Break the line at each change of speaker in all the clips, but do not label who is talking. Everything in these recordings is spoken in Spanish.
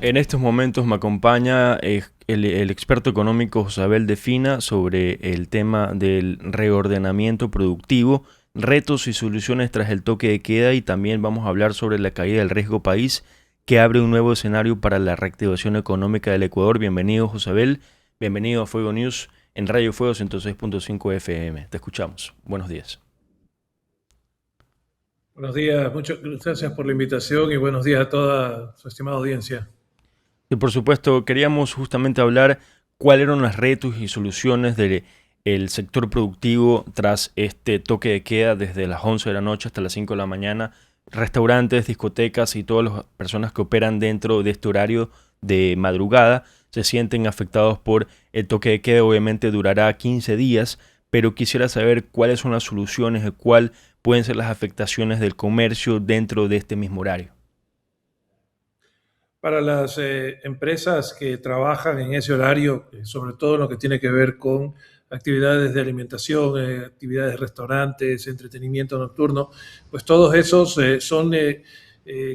En estos momentos me acompaña el experto económico Josabel de Fina sobre el tema del reordenamiento productivo, retos y soluciones tras el toque de queda, y también vamos a hablar sobre la caída del riesgo país que abre un nuevo escenario para la reactivación económica del Ecuador. Bienvenido, Josabel, bienvenido a Fuego News en Radio Fuego 106.5 FM. Te escuchamos. Buenos días.
Buenos días, muchas gracias por la invitación y buenos días a toda su estimada audiencia.
Y por supuesto, queríamos justamente hablar cuáles eran los retos y soluciones del sector productivo tras este toque de queda desde las 11 de la noche hasta las 5 de la mañana. Restaurantes, discotecas y todas las personas que operan dentro de este horario de madrugada se sienten afectados por el toque de queda. Obviamente durará 15 días, pero quisiera saber cuáles son las soluciones y cuáles pueden ser las afectaciones del comercio dentro de este mismo horario.
Para las empresas que trabajan en ese horario, sobre todo en lo que tiene que ver con actividades de alimentación, actividades de restaurantes, entretenimiento nocturno, pues todos esos son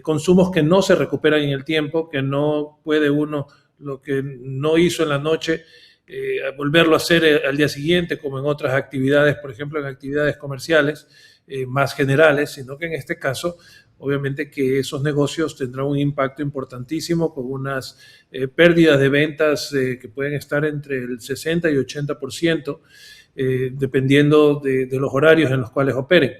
consumos que no se recuperan en el tiempo, que no puede uno, lo que no hizo en la noche, volverlo a hacer al día siguiente, como en otras actividades, por ejemplo, en actividades comerciales más generales, sino que en este caso obviamente que esos negocios tendrán un impacto importantísimo con unas pérdidas de ventas que pueden estar entre el 60 y 80%, dependiendo de los horarios en los cuales operen.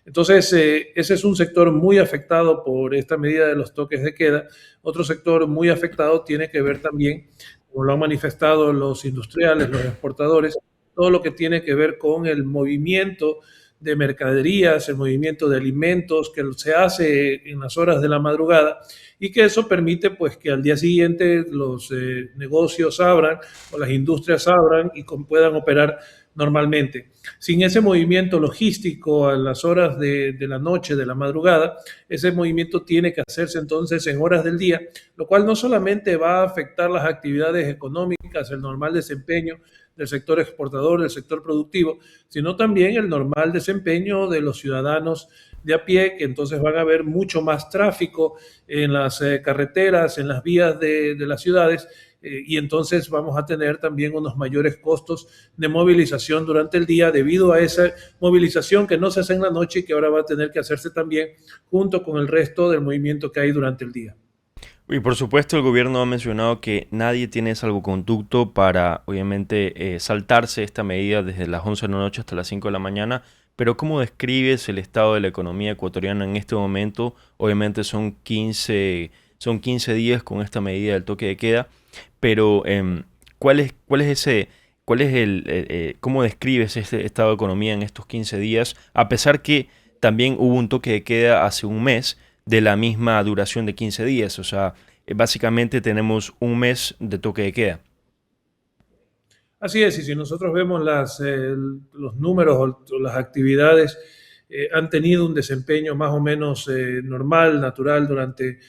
Entonces, ese es un sector muy afectado por esta medida de los toques de queda. Otro sector muy afectado tiene que ver también, como lo han manifestado los industriales, los exportadores, todo lo que tiene que ver con el movimiento de mercaderías, el movimiento de alimentos que se hace en las horas de la madrugada y que eso permite pues que al día siguiente los negocios abran o las industrias abran y puedan operar normalmente. Sin ese movimiento logístico a las horas de la noche, de la madrugada, ese movimiento tiene que hacerse entonces en horas del día, lo cual no solamente va a afectar las actividades económicas, el normal desempeño del sector exportador, del sector productivo, sino también el normal desempeño de los ciudadanos de a pie, que entonces van a haber mucho más tráfico en las carreteras, en las vías de las ciudades, y entonces vamos a tener también unos mayores costos de movilización durante el día debido a esa movilización que no se hace en la noche y que ahora va a tener que hacerse también junto con el resto del movimiento que hay durante el día.
Y por supuesto el gobierno ha mencionado que nadie tiene salvoconducto para, obviamente, saltarse esta medida desde las 11 de la noche hasta las 5 de la mañana, pero ¿cómo describes el estado de la economía ecuatoriana en este momento? Obviamente son 15 días con esta medida del toque de queda, pero ¿cómo describes este estado de economía en estos 15 días? A pesar que también hubo un toque de queda hace un mes de la misma duración de 15 días. O sea, básicamente tenemos un mes de toque de queda.
Así es, y si nosotros vemos los números o las actividades, han tenido un desempeño más o menos normal, natural durante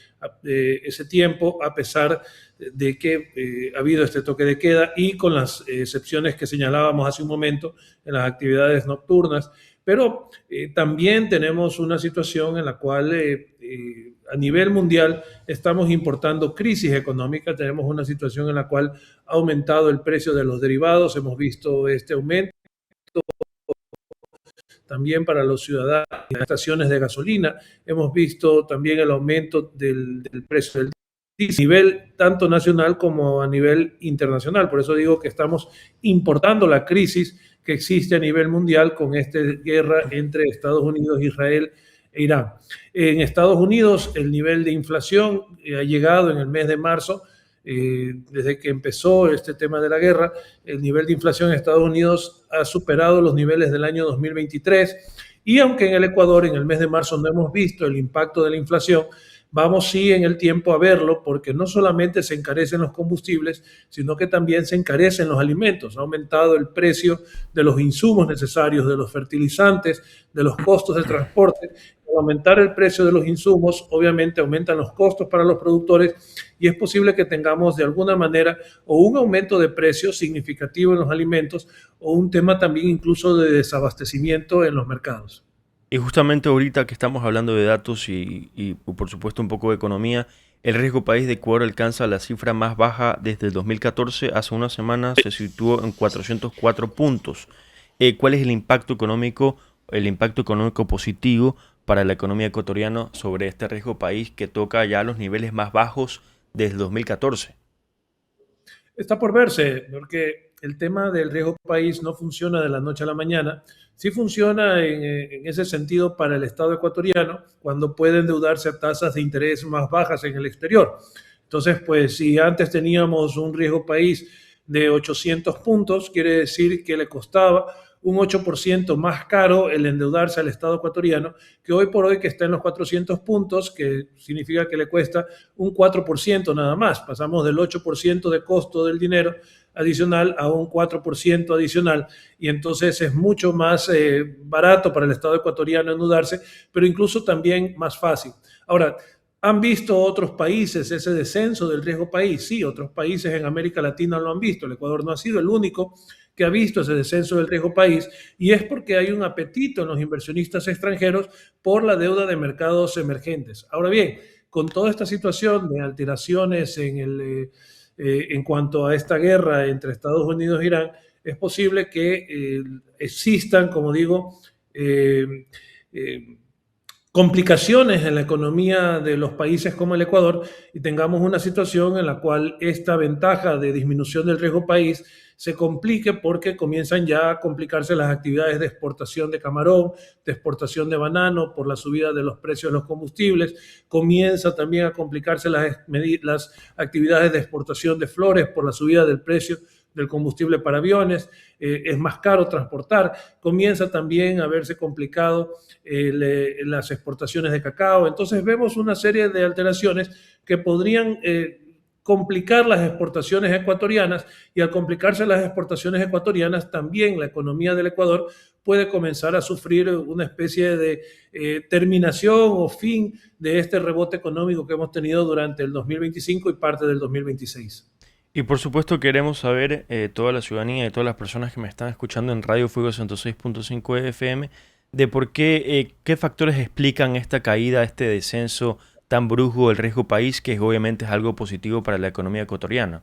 ese tiempo, a pesar de que ha habido este toque de queda y con las excepciones que señalábamos hace un momento en las actividades nocturnas. Pero también tenemos una situación en la cual a nivel mundial estamos importando crisis económica, tenemos una situación en la cual ha aumentado el precio de los derivados, hemos visto este aumento también para los ciudadanos en las estaciones de gasolina, hemos visto también el aumento del precio del a nivel tanto nacional como a nivel internacional. Por eso digo que estamos importando la crisis que existe a nivel mundial con esta guerra entre Estados Unidos, Israel e Irán. En Estados Unidos el nivel de inflación ha llegado en el mes de marzo, desde que empezó este tema de la guerra, el nivel de inflación en Estados Unidos ha superado los niveles del año 2023 y aunque en el Ecuador en el mes de marzo no hemos visto el impacto de la inflación, vamos sí en el tiempo a verlo porque no solamente se encarecen los combustibles, sino que también se encarecen los alimentos. Ha aumentado el precio de los insumos necesarios, de los fertilizantes, de los costos de transporte. Al aumentar el precio de los insumos, obviamente aumentan los costos para los productores y es posible que tengamos de alguna manera o un aumento de precios significativo en los alimentos o un tema también incluso de desabastecimiento en los mercados.
Y justamente ahorita que estamos hablando de datos y por supuesto un poco de economía, El riesgo país de Ecuador alcanza la cifra más baja desde el 2014. Hace una semana se situó en 404 puntos. ¿Cuál es el impacto económico positivo para la economía ecuatoriana sobre este riesgo país que toca ya los niveles más bajos desde el 2014?
Está por verse, porque el tema del riesgo país no funciona de la noche a la mañana. Sí funciona en ese sentido para el Estado ecuatoriano cuando puede endeudarse a tasas de interés más bajas en el exterior. Entonces, pues si antes teníamos un riesgo país de 800 puntos, quiere decir que le costaba un 8% más caro el endeudarse al Estado ecuatoriano que hoy por hoy que está en los 400 puntos, que significa que le cuesta un 4% nada más. Pasamos del 8% de costo del dinero adicional a un 4% adicional y entonces es mucho más barato para el Estado ecuatoriano endeudarse, pero incluso también más fácil. Ahora, ¿han visto otros países ese descenso del riesgo país? Sí, otros países en América Latina lo han visto. El Ecuador no ha sido el único que ha visto ese descenso del riesgo país y es porque hay un apetito en los inversionistas extranjeros por la deuda de mercados emergentes. Ahora bien, con toda esta situación de alteraciones en cuanto a esta guerra entre Estados Unidos e Irán, es posible que existan, como digo, eh, eh, complicaciones en la economía de los países como el Ecuador y tengamos una situación en la cual esta ventaja de disminución del riesgo país se complique porque comienzan ya a complicarse las actividades de exportación de camarón, de exportación de banano por la subida de los precios de los combustibles, comienza también a complicarse las actividades de exportación de flores por la subida del precio del combustible para aviones, es más caro transportar, comienza también a verse complicado las exportaciones de cacao. Entonces vemos una serie de alteraciones que podrían complicar las exportaciones ecuatorianas y al complicarse las exportaciones ecuatorianas también la economía del Ecuador puede comenzar a sufrir una especie de terminación o fin de este rebote económico que hemos tenido durante el 2025 y parte del 2026.
Y por supuesto queremos saber, toda la ciudadanía y todas las personas que me están escuchando en Radio Fuego 106.5 FM, de por qué, qué factores explican esta caída, este descenso tan brusco del riesgo país, que obviamente es algo positivo para la economía ecuatoriana.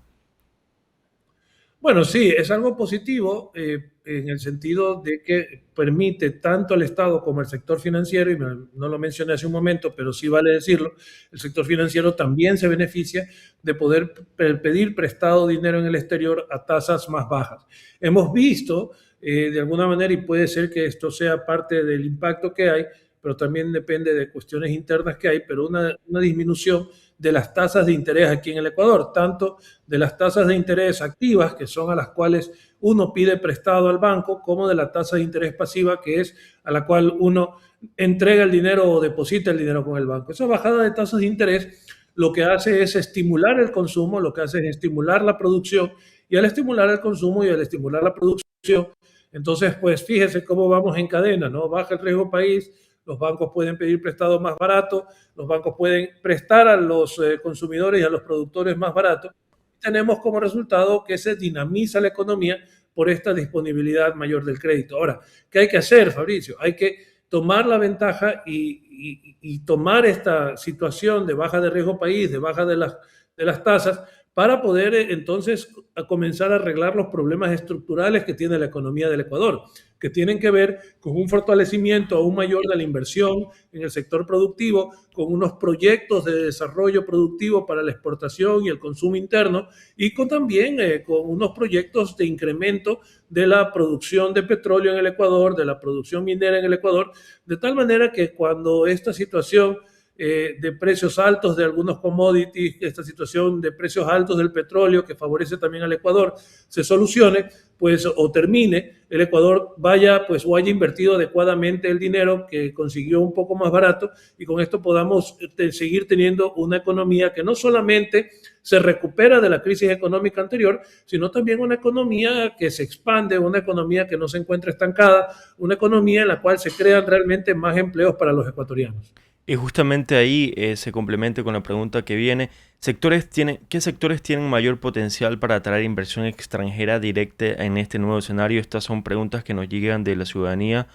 Bueno, sí, es algo positivo en el sentido de que permite tanto al Estado como al sector financiero, y no lo mencioné hace un momento, pero sí vale decirlo, el sector financiero también se beneficia de poder pedir prestado dinero en el exterior a tasas más bajas. Hemos visto, de alguna manera, y puede ser que esto sea parte del impacto que hay, pero también depende de cuestiones internas que hay, pero una disminución de las tasas de interés aquí en el Ecuador, tanto de las tasas de interés activas, que son a las cuales uno pide prestado al banco, como de la tasa de interés pasiva, que es a la cual uno entrega el dinero o deposita el dinero con el banco. Esa bajada de tasas de interés lo que hace es estimular el consumo, lo que hace es estimular la producción, y al estimular el consumo y al estimular la producción, entonces, pues fíjese cómo vamos en cadena, ¿no? Baja el riesgo país, los bancos pueden pedir prestado más barato, los bancos pueden prestar a los consumidores y a los productores más barato. Tenemos como resultado que se dinamiza la economía por esta disponibilidad mayor del crédito. Ahora, ¿qué hay que hacer, Fabricio? Hay que tomar la ventaja y tomar esta situación de baja de riesgo país, de baja de las tasas, para poder entonces a comenzar a arreglar los problemas estructurales que tiene la economía del Ecuador, que tienen que ver con un fortalecimiento aún mayor de la inversión en el sector productivo, con unos proyectos de desarrollo productivo para la exportación y el consumo interno, y con también con unos proyectos de incremento de la producción de petróleo en el Ecuador, de la producción minera en el Ecuador, de tal manera que cuando esta situación de precios altos de algunos commodities, esta situación de precios altos del petróleo que favorece también al Ecuador, se solucione, pues, o termine, el Ecuador vaya, pues, o haya invertido adecuadamente el dinero que consiguió un poco más barato y con esto podamos seguir teniendo una economía que no solamente se recupera de la crisis económica anterior, sino también una economía que se expande, una economía que no se encuentra estancada, una economía en la cual se crean realmente más empleos para los ecuatorianos.
Y justamente ahí se complementa con la pregunta que viene. ¿Qué sectores tienen mayor potencial para atraer inversión extranjera directa en este nuevo escenario? Estas son preguntas que nos llegan de la ciudadanía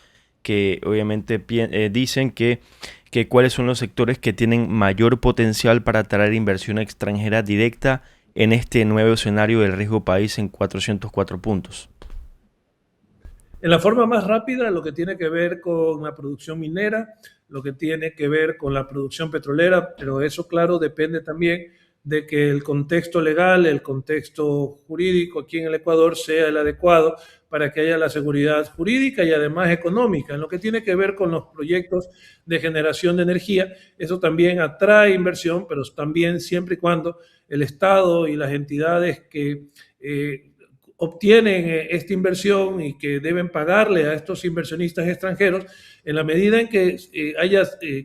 que obviamente dicen que que cuáles son los sectores que tienen mayor potencial para atraer inversión extranjera directa en este nuevo escenario del riesgo país en 404 puntos.
En la forma más rápida, lo que tiene que ver con la producción minera, lo que tiene que ver con la producción petrolera, pero eso, claro, depende también de que el contexto legal, el contexto jurídico aquí en el Ecuador sea el adecuado para que haya la seguridad jurídica y además económica. En lo que tiene que ver con los proyectos de generación de energía, eso también atrae inversión, pero también siempre y cuando el Estado y las entidades que obtienen esta inversión y que deben pagarle a estos inversionistas extranjeros, en la medida en que haya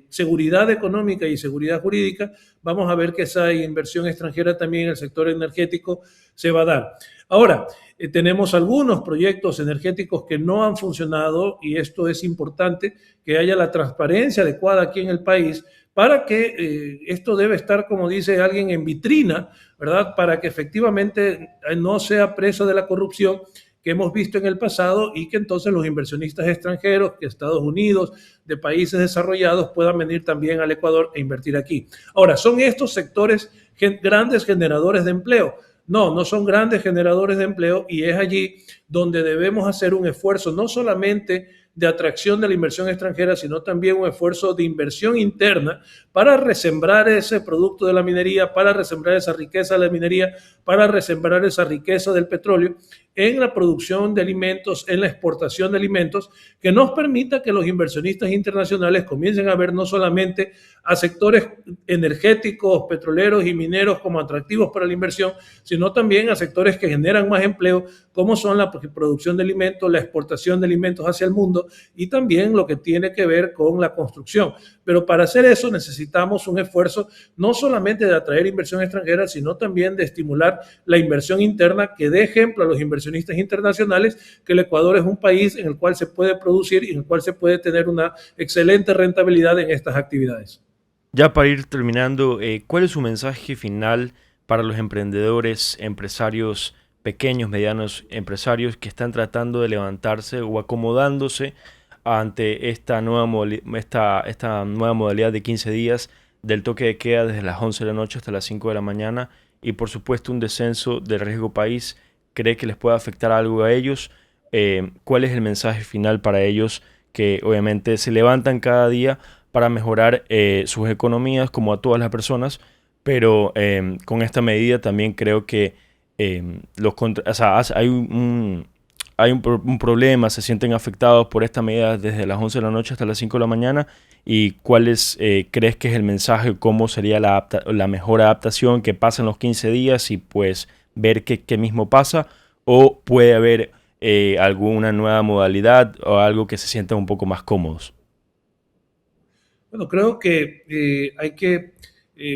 seguridad económica y seguridad jurídica, vamos a ver que esa inversión extranjera también en el sector energético se va a dar. Ahora, tenemos algunos proyectos energéticos que no han funcionado y esto es importante, que haya la transparencia adecuada aquí en el país para que esto debe estar, como dice alguien, en vitrina, ¿verdad? Para que efectivamente no sea presa de la corrupción que hemos visto en el pasado y que entonces los inversionistas extranjeros, que Estados Unidos, de países desarrollados, puedan venir también al Ecuador e invertir aquí. Ahora, ¿son estos sectores grandes generadores de empleo? No, no son grandes generadores de empleo y es allí donde debemos hacer un esfuerzo, no solamente de atracción de la inversión extranjera, sino también un esfuerzo de inversión interna para resembrar ese producto de la minería, para resembrar esa riqueza de la minería, para resembrar esa riqueza del petróleo en la producción de alimentos, en la exportación de alimentos, que nos permita que los inversionistas internacionales comiencen a ver no solamente a sectores energéticos, petroleros y mineros como atractivos para la inversión, sino también a sectores que generan más empleo, como son la producción de alimentos, la exportación de alimentos hacia el mundo y también lo que tiene que ver con la construcción. Pero para hacer eso necesitamos un esfuerzo no solamente de atraer inversión extranjera, sino también de estimular la inversión interna que dé ejemplo a los inversionistas internacionales que el Ecuador es un país en el cual se puede producir y en el cual se puede tener una excelente rentabilidad en estas actividades.
Ya para ir terminando, ¿cuál es su mensaje final para los emprendedores, empresarios pequeños, medianos empresarios que están tratando de levantarse o acomodándose ante esta nueva modalidad de 15 días del toque de queda desde las 11 de la noche hasta las 5 de la mañana y por supuesto un descenso del riesgo país? ¿Cree que les puede afectar algo a ellos? ¿Cuál es el mensaje final para ellos que obviamente se levantan cada día para mejorar sus economías como a todas las personas? Pero con esta medida también creo que hay un problema, se sienten afectados por esta medida desde las 11 de la noche hasta las 5 de la mañana. ¿Y crees que es el mensaje? ¿Cómo sería la mejor adaptación? Que pasen los 15 días y pues ver qué mismo pasa, o puede haber alguna nueva modalidad o algo que se sientan un poco más cómodos.
Bueno, creo que hay que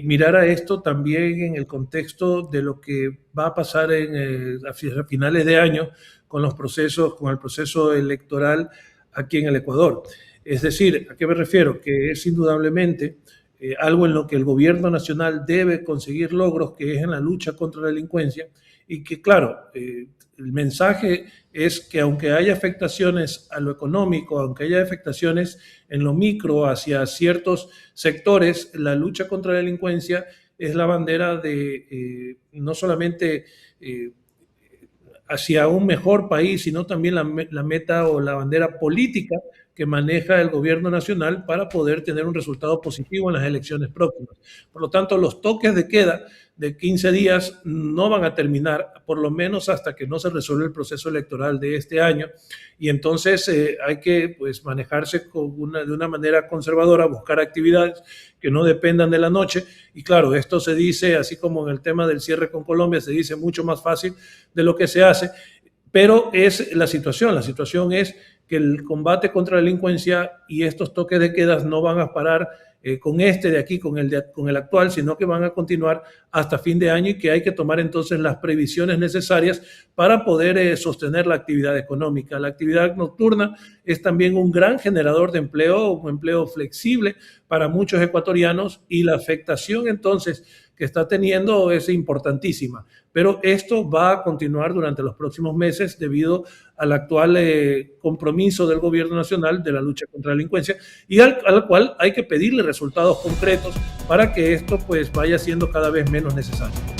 mirar a esto también en el contexto de lo que va a pasar a finales de año con el proceso electoral aquí en el Ecuador. Es decir, ¿a qué me refiero? Que es indudablemente algo en lo que el gobierno nacional debe conseguir logros, que es en la lucha contra la delincuencia, y que, claro, el mensaje es que aunque haya afectaciones a lo económico, aunque haya afectaciones en lo micro hacia ciertos sectores, la lucha contra la delincuencia es la bandera de no solamente hacia un mejor país, sino también la meta o la bandera política que maneja el gobierno nacional para poder tener un resultado positivo en las elecciones próximas. Por lo tanto, los toques de queda de 15 días no van a terminar, por lo menos hasta que no se resuelva el proceso electoral de este año. Y entonces hay que pues, manejarse de una manera conservadora, buscar actividades que no dependan de la noche. Y claro, esto se dice, así como en el tema del cierre con Colombia, se dice mucho más fácil de lo que se hace, pero es la situación. La situación es que el combate contra la delincuencia y estos toques de quedas no van a parar con este de aquí, con el actual, sino que van a continuar hasta fin de año y que hay que tomar entonces las previsiones necesarias para poder sostener la actividad económica. La actividad nocturna es también un gran generador de empleo, un empleo flexible para muchos ecuatorianos y la afectación entonces que está teniendo es importantísima. Pero esto va a continuar durante los próximos meses debido al actual compromiso del gobierno nacional de la lucha contra la delincuencia y al cual hay que pedirle resultados concretos para que esto pues vaya siendo cada vez menos necesario.